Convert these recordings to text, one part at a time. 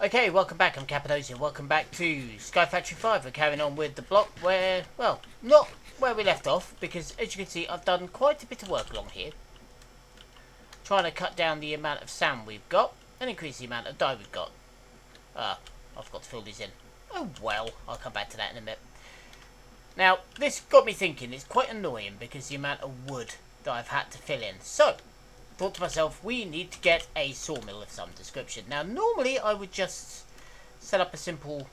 Okay, welcome back. I'm Cappadocia. Welcome back to Sky Factory 5. We're carrying on with the block where, well, not where we left off, because as you can see, I've done quite a bit of work along here. Trying to cut down the amount of sand we've got and increase the amount of dye we've got. I forgot to fill these in. Oh well, I'll come back to that in a minute. Now, this got me thinking. It's quite annoying because the amount of wood that I've had to fill in. So, thought to myself, we need to get a sawmill of some description. Now, normally I would just set up a simple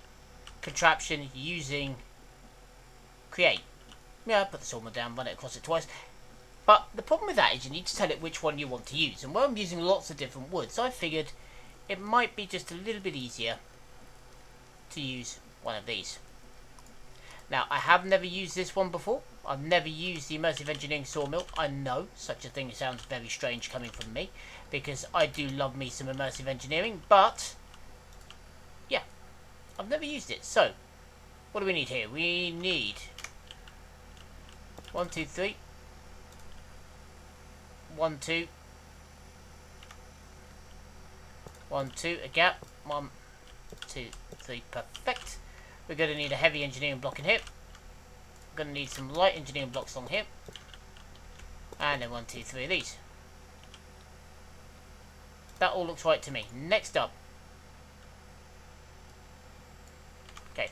contraption using create. Yeah, put the sawmill down, run it across it twice. But the problem with that is you need to tell it which one you want to use. And where I'm using lots of different woods, I figured it might be just a little bit easier to use one of these. Now, I have never used this one before. I've never used the Immersive Engineering Sawmill. I know such a thing sounds very strange coming from me, because I do love me some Immersive Engineering, but yeah, I've never used it. So, what do we need here? We need 1, 2, 3. 1, 2. 1, 2, a gap. 1, 2, 3, perfect. We're going to need a heavy engineering block in here. We're going to need some light engineering blocks along here. And then 1, 2, 3 of these. That all looks right to me. Next up. Okay.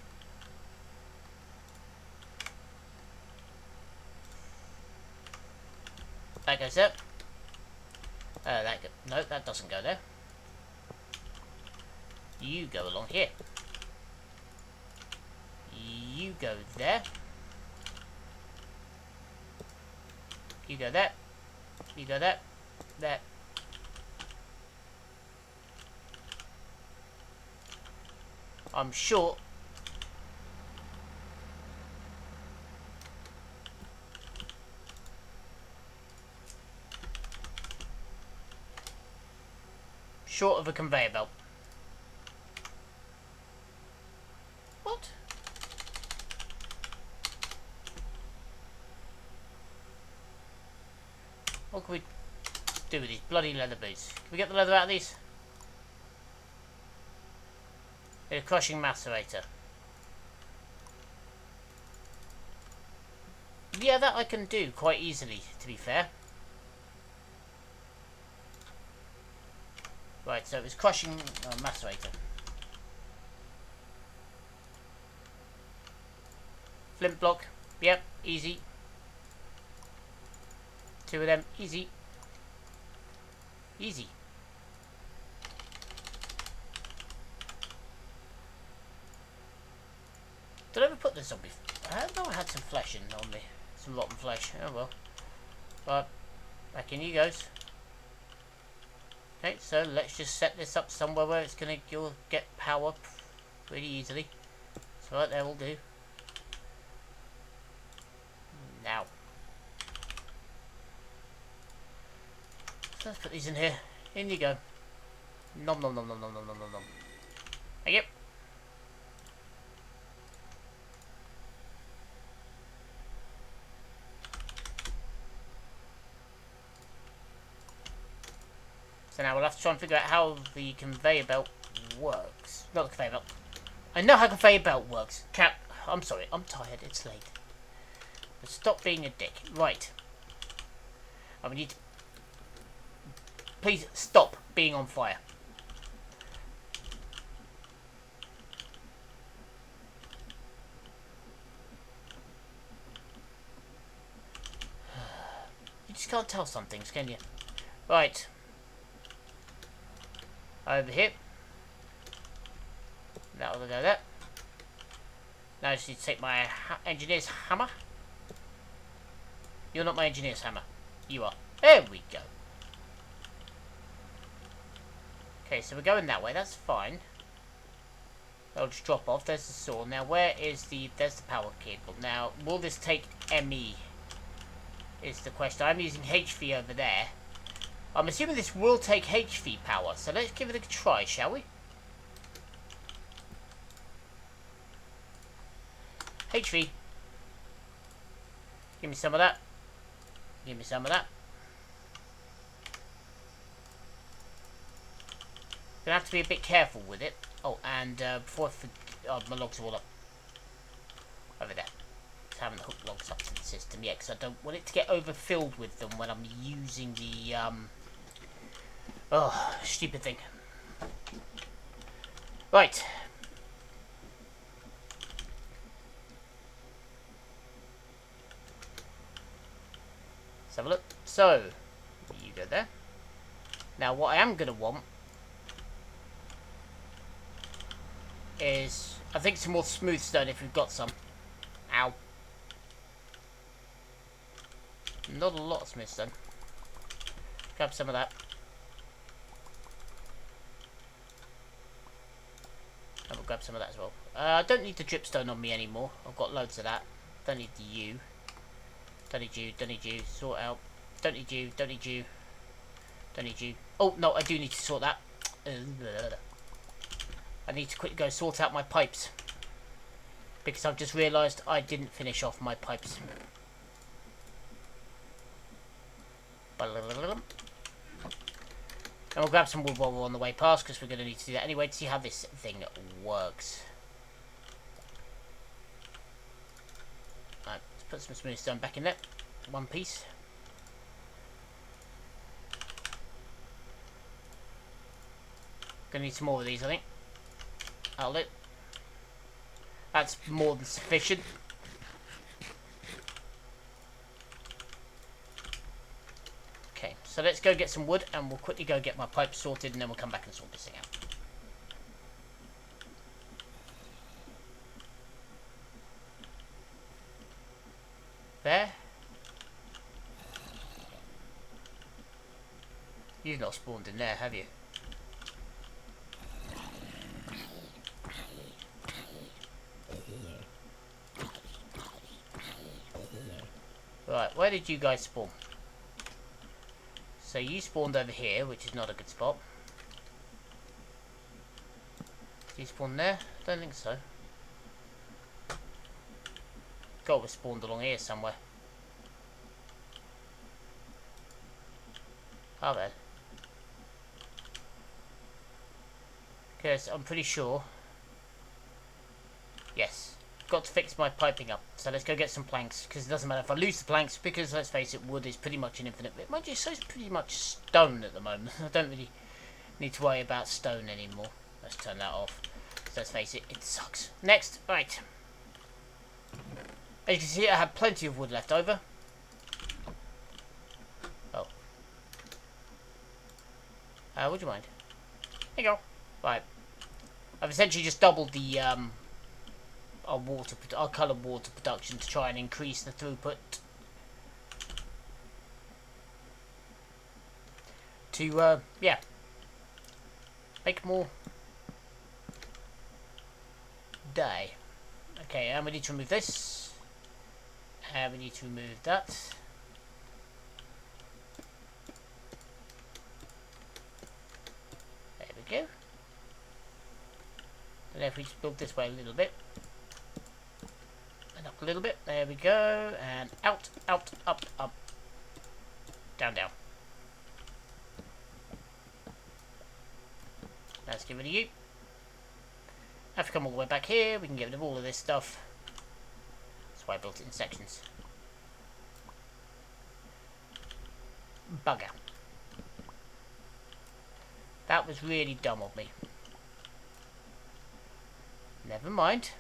That goes up. No, that doesn't go there. You go along here. You go there. You go there. You go there. There. I'm short. Short of a conveyor belt. What? What can we do with these bloody leather boots? Can we get the leather out of these? A crushing macerator. Yeah, that I can do quite easily, to be fair. Right, so it was crushing macerator. Flint block. Yep, easy. 2 of them, easy. Easy. Did I ever put this on before? I know I had some flesh in on me. Some rotten flesh. Oh well. Right, back in you goes. Okay, so let's just set this up somewhere where it's gonna get power pretty easily. So right there will do. Now. So let's put these in here. In you go. Nom nom nom nom nom nom nom nom nom. Thank you. So now we'll have to try and figure out how the conveyor belt works. Not the conveyor belt. I know how conveyor belt works. I'm sorry, I'm tired, it's late. But stop being a dick. Right. We need to... Please stop being on fire. You just can't tell some things, can you? Right. Over here. That will go there. Now I just need to take my engineer's hammer. You're not my engineer's hammer. You are. There we go. Okay, so we're going that way. That's fine. That'll just drop off. There's the saw. Now, there's the power cable. Now, will this take ME? Is the question. I'm using HV over there. I'm assuming this will take HV power. So let's give it a try, shall we? HV. Give me some of that. Give me some of that. Gonna have to be a bit careful with it. Oh, and before I my logs are all up over there. Just haven't hooked logs up to the system yet because I don't want it to get overfilled with them when I'm using the oh, stupid thing. Right. Let's have a look. So, you go there. Now, what I am going to want is, I think, some more smooth stone if we've got some. Ow. Not a lot of smooth stone. Grab some of that. I will grab some of that as well. I don't need the dripstone on me anymore. I've got loads of that. Don't need the you. Don't need you. Don't need you. Sort out. Don't need you. Don't need you. Don't need you. Oh, no, I do need to sort that. I need to quickly go sort out my pipes. Because I've just realised I didn't finish off my pipes. And we'll grab some wood while we're on the way past, because we're going to need to do that anyway to see how this thing works. Right, let's put some smooth stone back in there. One piece. Gonna need some more of these, I think. Outlet. That's more than sufficient. Okay, so let's go get some wood and we'll quickly go get my pipe sorted and then we'll come back and sort this thing out. There. You've not spawned in there, have you? Right, where did you guys spawn? So you spawned over here, which is not a good spot. Did you spawn there? Don't think so. God, we spawned along here somewhere. Oh, there. Because I'm pretty sure. Yes. Got to fix my piping up. So let's go get some planks. Because it doesn't matter if I lose the planks. Because let's face it, wood is pretty much an infinite bit. Mind you, so it's pretty much stone at the moment. I don't really need to worry about stone anymore. Let's turn that off. So let's face it, it sucks. Next, right. As you can see, I have plenty of wood left over. Oh. Would you mind? There you go. Right. I've essentially just doubled the our colour water production to try and increase the throughput to yeah, make more dye. Okay, and we need to remove this, and we need to remove that. There we go. And if we just build this way a little bit. Up a little bit, there we go, and out, out, up, up, down, down. Let's get rid of you. Have to come all the way back here, we can get rid of all of this stuff. That's why I built it in sections. Bugger. That was really dumb of me. Never mind.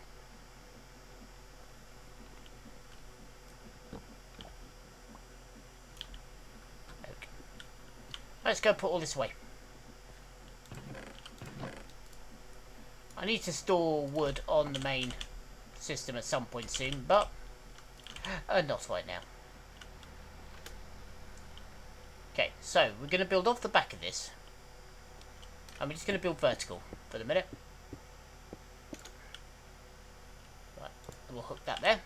Let's go put all this away. I need to store wood on the main system at some point soon, but not right now. Okay, so we're going to build off the back of this. And we're just going to build vertical for the minute. Right, we'll hook that there.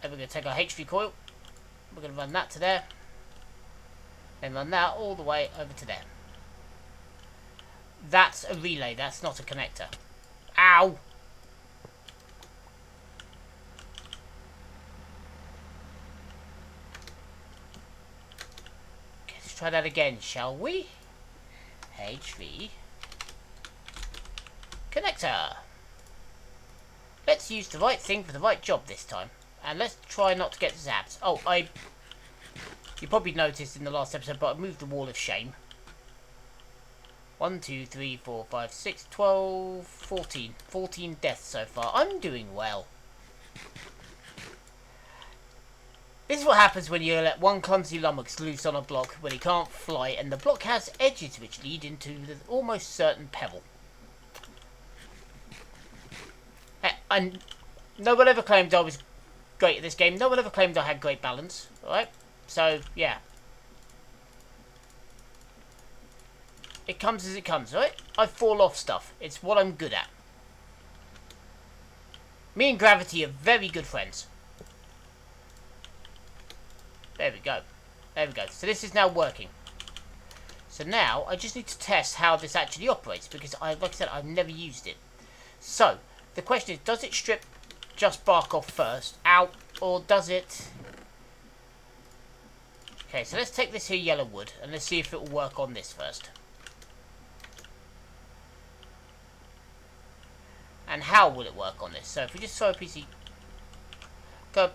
And we're going to take our HV coil. We're going to run that to there. Then run that all the way over to there. That's a relay. That's not a connector. Ow! try that again, shall we? HV connector. Let's use the right thing for the right job this time. And let's try not to get zapped. Oh, you probably noticed in the last episode, but I moved the wall of shame. 1, 2, 3, 4, 5, 6, 12, 14. 14 deaths so far. I'm doing well. This is what happens when you let one clumsy lummox loose on a block when he can't fly, and the block has edges which lead into the almost certain pebble. And no one ever claimed I was great at this game. No one ever claimed I had great balance. Alright? So, yeah. It comes as it comes, right? I fall off stuff. It's what I'm good at. Me and gravity are very good friends. There we go. There we go. So this is now working. So now I just need to test how this actually operates, because like I said, I've never used it. So the question is, does it strip just bark off first, out, or does it... Okay, so let's take this here yellow wood and let's see if it will work on this first. And how will it work on this? So if we just throw a piece of... Go.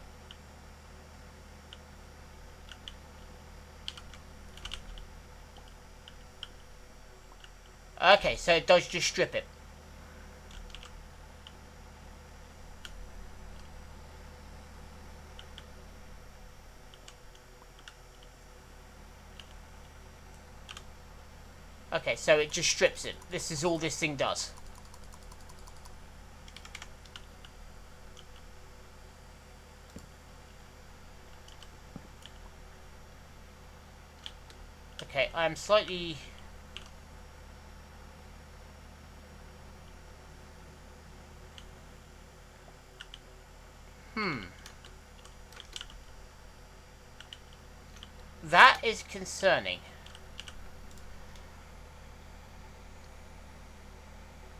Okay, so it does just strip it. Okay, so it just strips it. This is all this thing does. Okay, I'm slightly... That is concerning.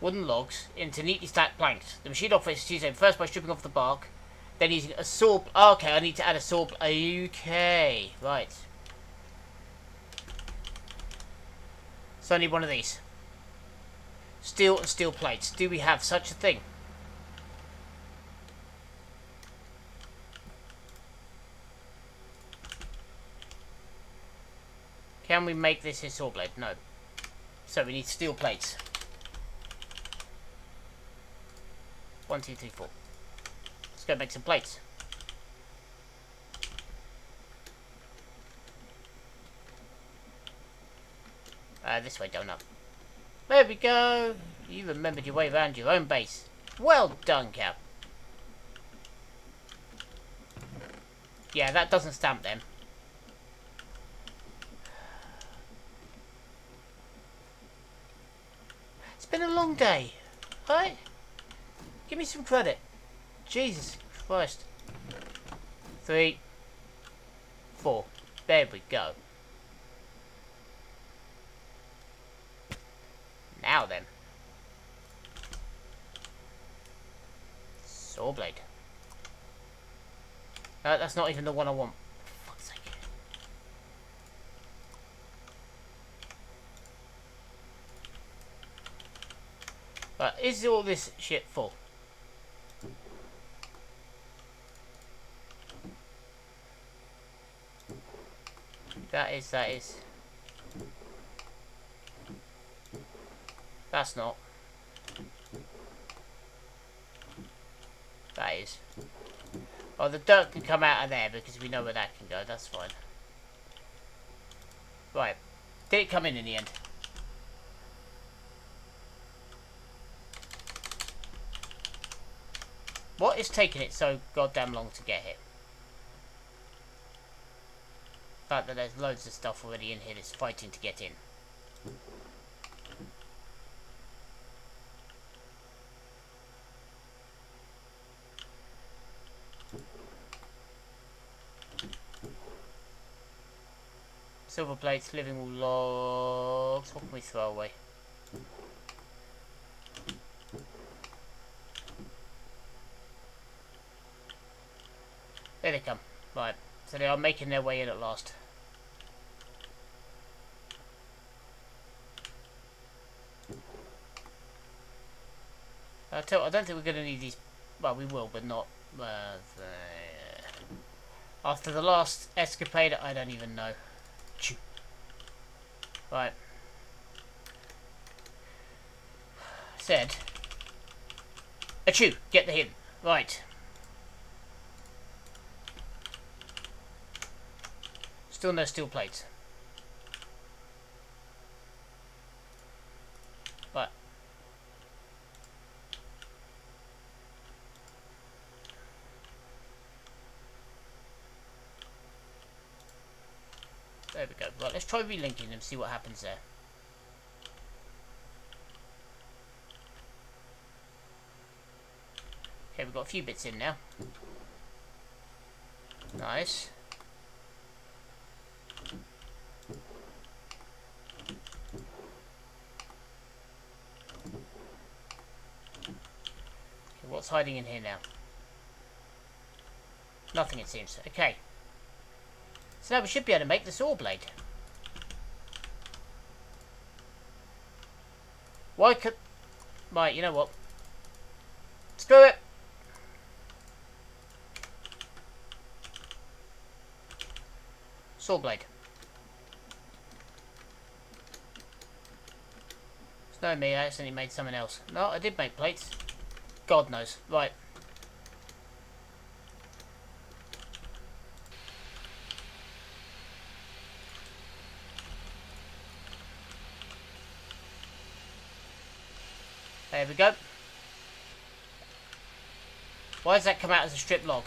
Wooden logs into neatly stacked planks. The machine operates Tuesday first by stripping off the bark, then using a saw... Oh, okay, I need to add a saw... Okay, right. So I need one of these. Steel and steel plates. Do we have such a thing? Can we make this a saw blade? No. So we need steel plates. 1, 2, 3, 4. Let's go make some plates. This way, donut. There we go. You remembered your way around your own base. Well done, Cap. Yeah, that doesn't stamp them. It's been a long day, right? Give me some credit. Jesus Christ. 3, 4. There we go. Now then. Saw blade. That's not even the one I want. For fuck's sake. But is all this shit full? That is. That's not. That is. Oh, the dirt can come out of there because we know where that can go. That's fine. Right. Did it come in the end? What is taking it so goddamn long to get here? The fact that there's loads of stuff already in here that's fighting to get in. Silver plates, living wool logs. What can we throw away? There they come. Right. So they are making their way in at last. I don't think we're going to need these. Well, we will, but not. After the last escapade, I don't even know. Right. Said. Achoo! Get the hint. Right. Still no steel plates. Right. There we go. Right, let's try relinking them, see what happens there. Okay, we've got a few bits in now. Nice. Okay, what's hiding in here now? Nothing, it seems. Okay. So now we should be able to make the saw blade. Why could... Right, you know what? Screw it! Saw blade. It's no me, I accidentally made something else. No, I did make plates. God knows. Right. There we go. Why does that come out as a strip log?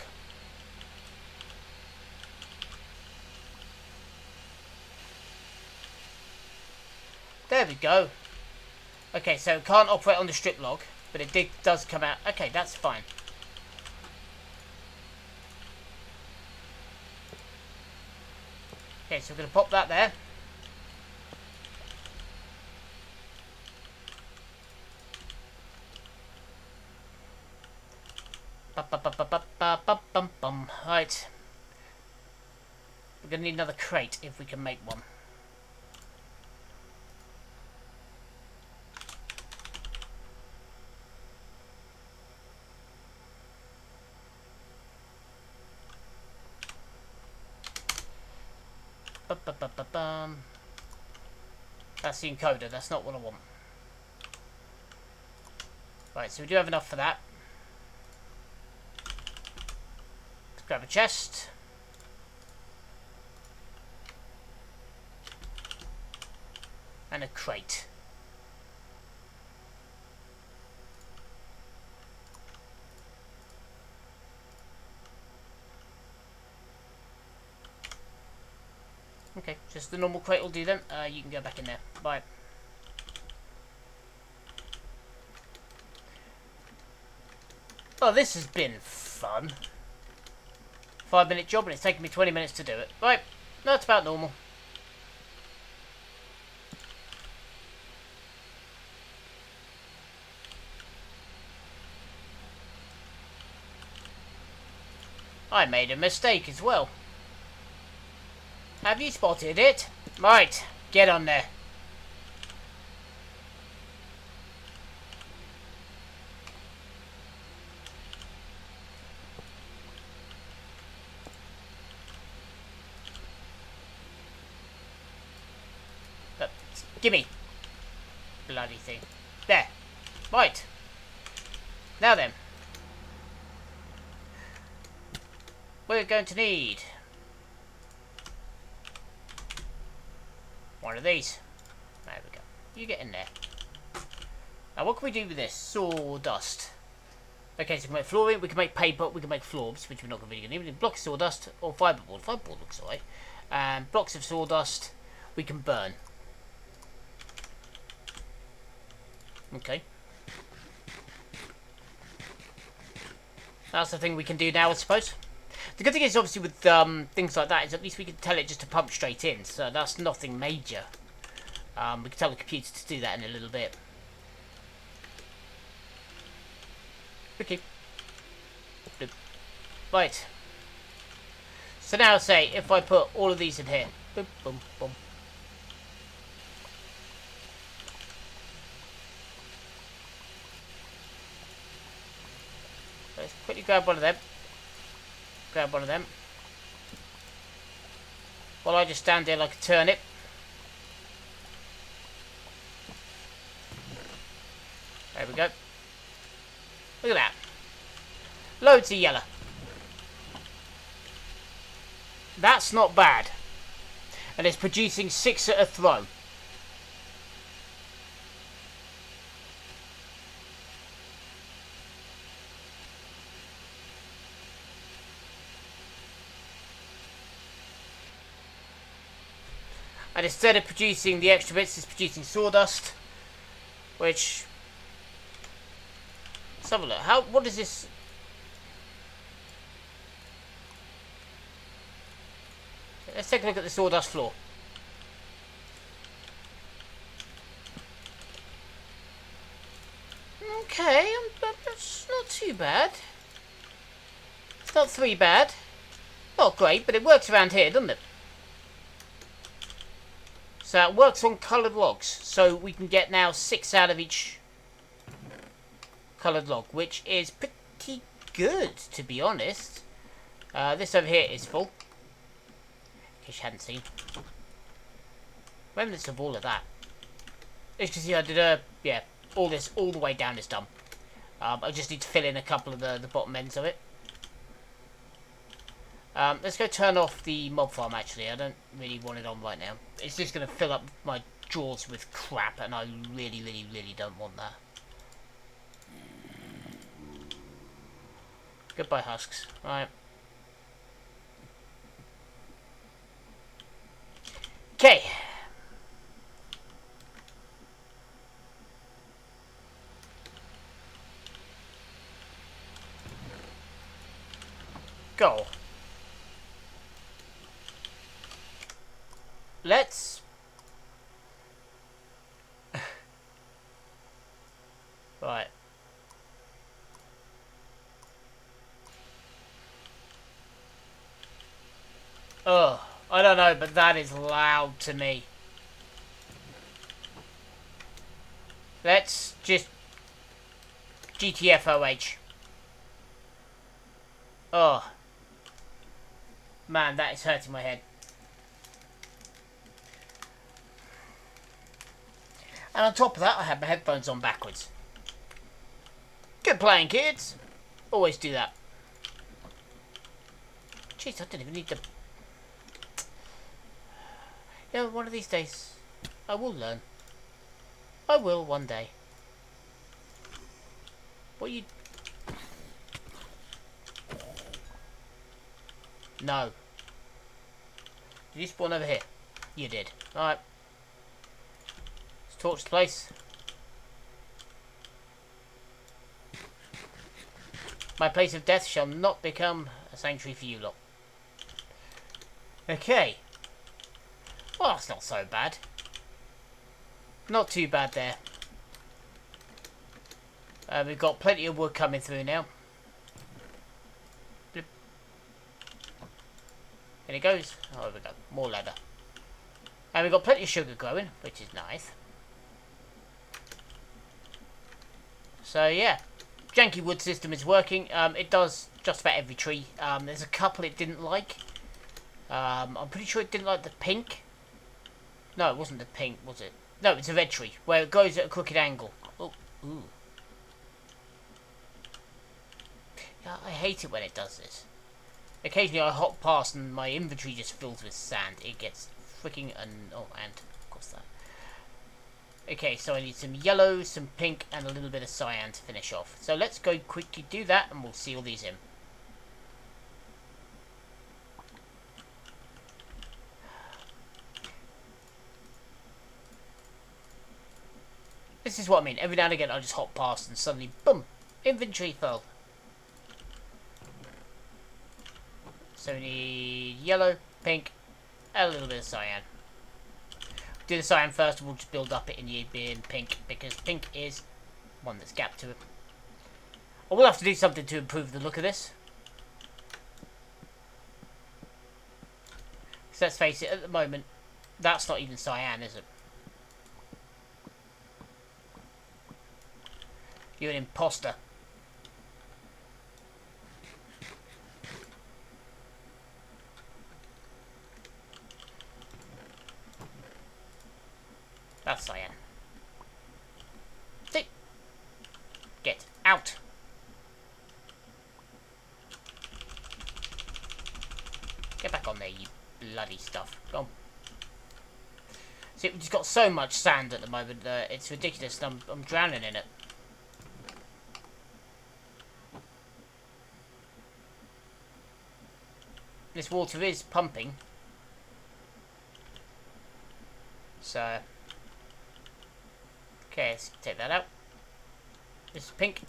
There we go. Okay, so it can't operate on the strip log, but it does come out. Okay, that's fine. Okay, so we're going to pop that there. Right. We're going to need another crate if we can make one. That's the encoder, that's not what I want. Right, so we do have enough for that. Let's grab a chest. And a crate. Okay, just the normal crate will do then. You can go back in there. Bye. Oh, this has been fun. 5-minute job and it's taken me 20 minutes to do it. Right, that's about normal. I made a mistake as well. Have you spotted it? Right, get on there. Gimme. Bloody thing. There. Right. Now then. We're going to need one of these. There we go. You get in there. Now what can we do with this? Sawdust. Okay, so we can make flooring, we can make paper, we can make floors, which we're not really going to need. Blocks of sawdust or fiberboard. Fiberboard looks alright. And blocks of sawdust we can burn. Okay. That's the thing we can do now, I suppose. The good thing is, obviously, with things like that, is at least we can tell it just to pump straight in. So that's nothing major. We can tell the computer to do that in a little bit. Okay. Right. So now, say, if I put all of these in here. Boom, boom, boom. Quickly grab one of them. Grab one of them. While I just stand there like a turnip. There we go. Look at that. Loads of yellow. That's not bad. And it's producing 6 at a throw. And instead of producing the extra bits, it's producing sawdust. Which... let's have a look. What is this? Let's take a look at the sawdust floor. Okay, that's not too bad. It's not 3 bad. Not great, but it works around here, doesn't it? So it works on coloured logs. So we can get now 6 out of each coloured log, which is pretty good, to be honest. This over here is full. In case you hadn't seen. Remnants of all of that. As you can see, I did yeah, all this, all the way down is done. I just need to fill in a couple of the bottom ends of it. Let's go turn off the mob farm, actually. I don't really want it on right now. It's just going to fill up my drawers with crap, and I really, really, really don't want that. Goodbye, husks. Right. Okay. Go. Let's... right. Oh, I don't know, but that is loud to me. Let's just... GTFOH. Oh. Man, that is hurting my head. And on top of that, I have my headphones on backwards. Good playing, kids. Always do that. Jeez, I didn't even need to... you know, one of these days, I will learn. I will one day. What you... no. Did you spawn over here? You did. Alright. Let's torch the place. My place of death shall not become a sanctuary for you lot. Okay. Well, that's not so bad. Not too bad there. We've got plenty of wood coming through now. Blip. In it goes. Oh, there we go. More leather. And we've got plenty of sugar growing, which is nice. So, yeah. Janky wood system is working. It does just about every tree. There's a couple it didn't like. I'm pretty sure it didn't like the pink. No, it wasn't the pink, was it? No, it's a red tree, where it goes at a crooked angle. Oh, ooh. Yeah, I hate it when it does this. Occasionally I hop past and my inventory just fills with sand. It gets freaking... oh, and of course that. Okay, so I need some yellow, some pink, and a little bit of cyan to finish off. So let's go quickly do that, and we'll seal these in. This is what I mean. Every now and again I just hop past and suddenly, boom, inventory full. So we need yellow, pink, and a little bit of cyan. Do the cyan first, and we'll just build up it in pink, because pink is one that's gapped to it. I will have to do something to improve the look of this. So let's face it, at the moment, that's not even cyan, is it? You're an imposter. See, we've just got so much sand at the moment, it's ridiculous, and I'm drowning in it. This water is pumping. So, okay, let's take that out. This is pink.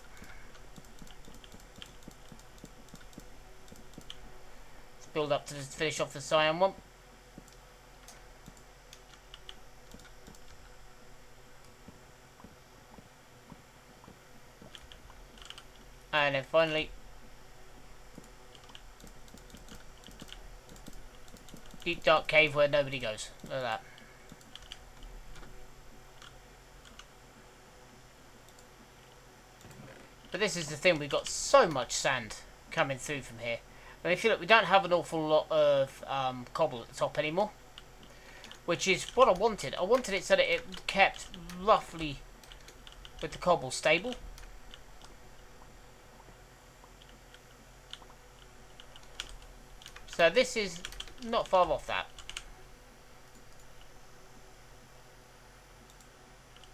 Let's build up to finish off the cyan one. And then finally, deep dark cave where nobody goes. Look at that. But this is the thing, we've got so much sand coming through from here. And if you look, we don't have an awful lot of cobble at the top anymore. Which is what I wanted. I wanted it so that it kept roughly with the cobble stable. So this is not far off that.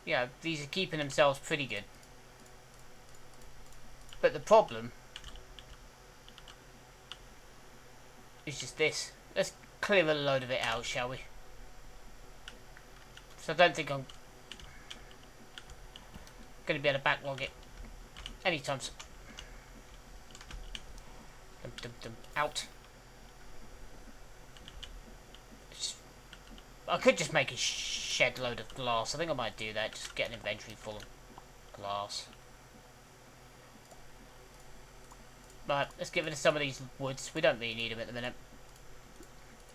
Yeah, these are keeping themselves pretty good. But the problem is just this. Let's clear a load of it out, shall we? So I don't think I'm going to be able to backlog it anytime soon. Out. I could just make a shed load of glass. I think I might do that. Just get an inventory full of glass. Right, let's get rid of some of these woods. We don't really need them at the minute.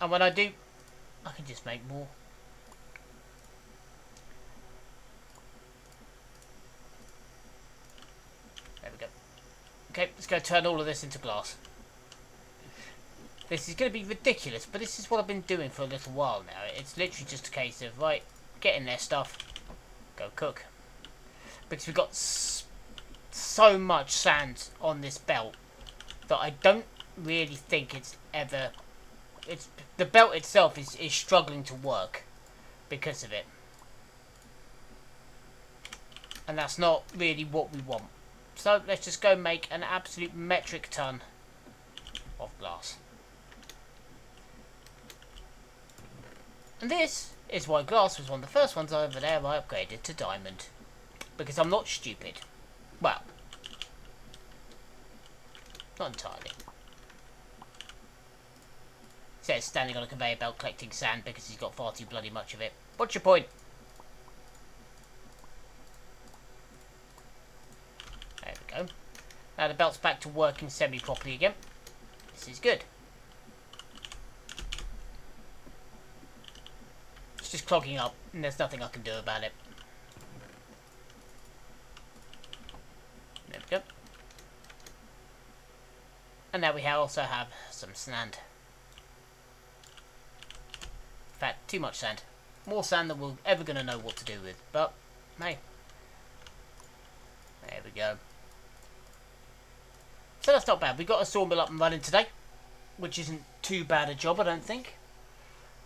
And when I do, I can just make more. There we go. Okay, let's go turn all of this into glass. This is going to be ridiculous, but this is what I've been doing for a little while now. It's literally just a case of, right, get in their stuff, go cook. Because we've got so much sand on this belt that I don't really think it's ever... the belt itself is struggling to work because of it. And that's not really what we want. So let's just go make an absolute metric ton of glass. And this is why glass was one of the first ones over there I upgraded to diamond. Because I'm not stupid. Well, not entirely. Says standing on a conveyor belt collecting sand because he's got far too bloody much of it. What's your point? There we go. Now the belt's back to working semi-properly again. This is good. It's just clogging up and there's nothing I can do about it. There we go. And now we also have some sand. In fact, too much sand. More sand than we're ever going to know what to do with. But, hey. There we go. So that's not bad. We got a sawmill up and running today. Which isn't too bad a job, I don't think.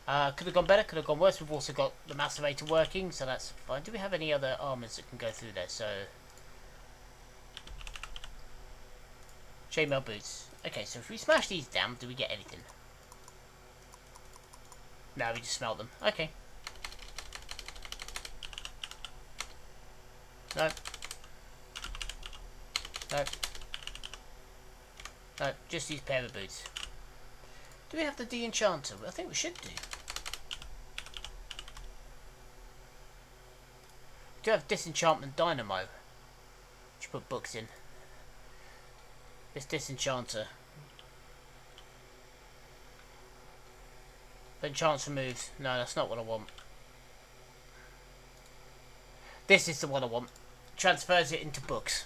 Could have gone better, could have gone worse. We've also got the macerator working, so that's fine. Do we have any other armours that can go through there? So... chainmail boots. Okay, so if we smash these down, do we get anything? No, we just smelt them. Okay. No. No. No, just these pair of boots. Do we have the de-enchanter? I think we should do. We do have disenchantment dynamo. Should put books in. This disenchanter. Enchants removed. No, that's not what I want. This is the one I want. Transfers it into books.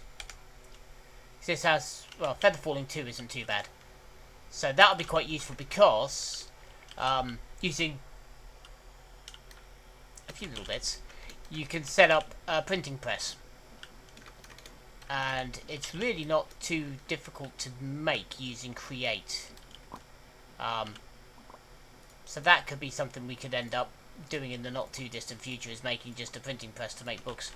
This has, well, feather falling 2 isn't too bad. So that'll be quite useful because using a few little bits, you can set up a printing press. And it's really not too difficult to make using create. So that could be something we could end up doing in the not too distant future is making just a printing press to make books.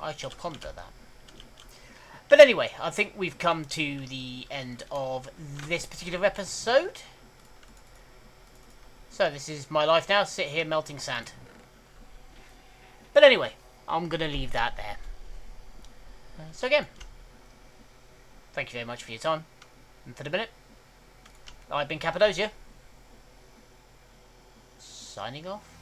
I shall ponder that. But anyway, I think we've come to the end of this particular episode. So this is my life now, sit here melting sand. But anyway, I'm going to leave that there. So again, thank you very much for your time. And for the minute, I've been Cappadocia. Signing off.